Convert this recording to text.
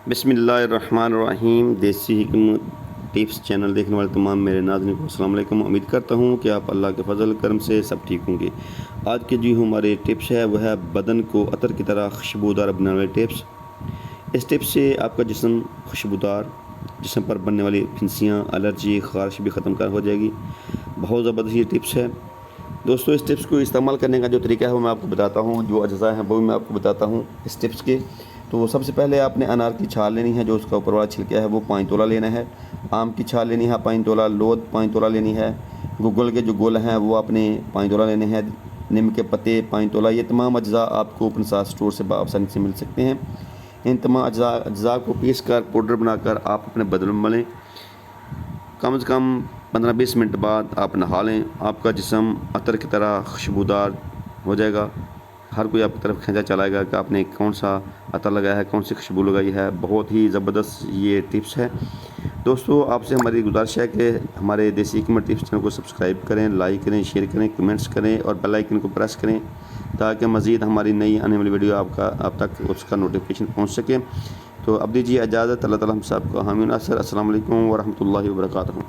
بسم اللہ الرحمن الرحیم۔ دیسی حکمت ٹپس چینل دیکھنے والے تمام میرے ناظرین کو السلام علیکم۔ امید کرتا ہوں کہ آپ اللہ کے فضل کرم سے سب ٹھیک ہوں گے۔ آج کے جو ہمارے ٹپس ہے وہ ہے بدن کو عطر کی طرح خوشبودار بنانے والے ٹپس۔ اس ٹپس سے آپ کا جسم خوشبودار، جسم پر بننے والی پھنسیاں، الرجی، خارش بھی ختم ہو جائے گی۔ بہت زبردست یہ ٹپس ہے دوستو۔ اس ٹپس کو استعمال کرنے کا جو طریقہ ہے وہ میں آپ کو بتاتا ہوں، جو اجزاء ہیں وہ بھی میں آپ کو بتاتا ہوں اس ٹپس کے۔ تو سب سے پہلے آپ نے انار کی چھال لینی ہے، جو اس کا اوپر والا چھلکا ہے وہ 5 تولہ لینا ہے۔ آم کی چھال لینی ہے 5 تولہ، لود 5 تولہ لینی ہے۔ گگل کے جو گول ہیں وہ آپ نے 5 تولہ لینے ہیں۔ نیم کے پتے 5 تولہ۔ یہ تمام اجزاء آپ کو اپنے ساتھ اسٹور سے آسانی سے مل سکتے ہیں۔ ان تمام اجزاء کو پیس کر پاؤڈر بنا کر آپ اپنے بدن میں ملیں۔ کم از کم 15-20 منٹ بعد آپ نہا لیں، آپ کا جسم عطر کی طرح خوشبودار ہو جائے گا۔ ہر کوئی آپ کی طرف کھینچا چلائے گا کہ آپ نے کون سا عطر لگایا ہے، کون سی خوشبو لگائی ہے۔ بہت ہی زبردست یہ ٹپس ہے دوستو۔ آپ سے ہماری گزارش ہے کہ ہمارے دیسی حکمت ٹپس چینل کو سبسکرائب کریں، لائک کریں، شیئر کریں، کمنٹس کریں اور بیل آئیکن کو پریس کریں تاکہ مزید ہماری نئی آنے والی ویڈیو آپ تک اس کا نوٹیفیکیشن پہنچ سکے۔ تو اب دیجیے اجازت۔ اللہ تعالیٰ ہم سب کو حامی و ناصر۔ السلام علیکم ورحمۃ اللہ وبرکاتہ۔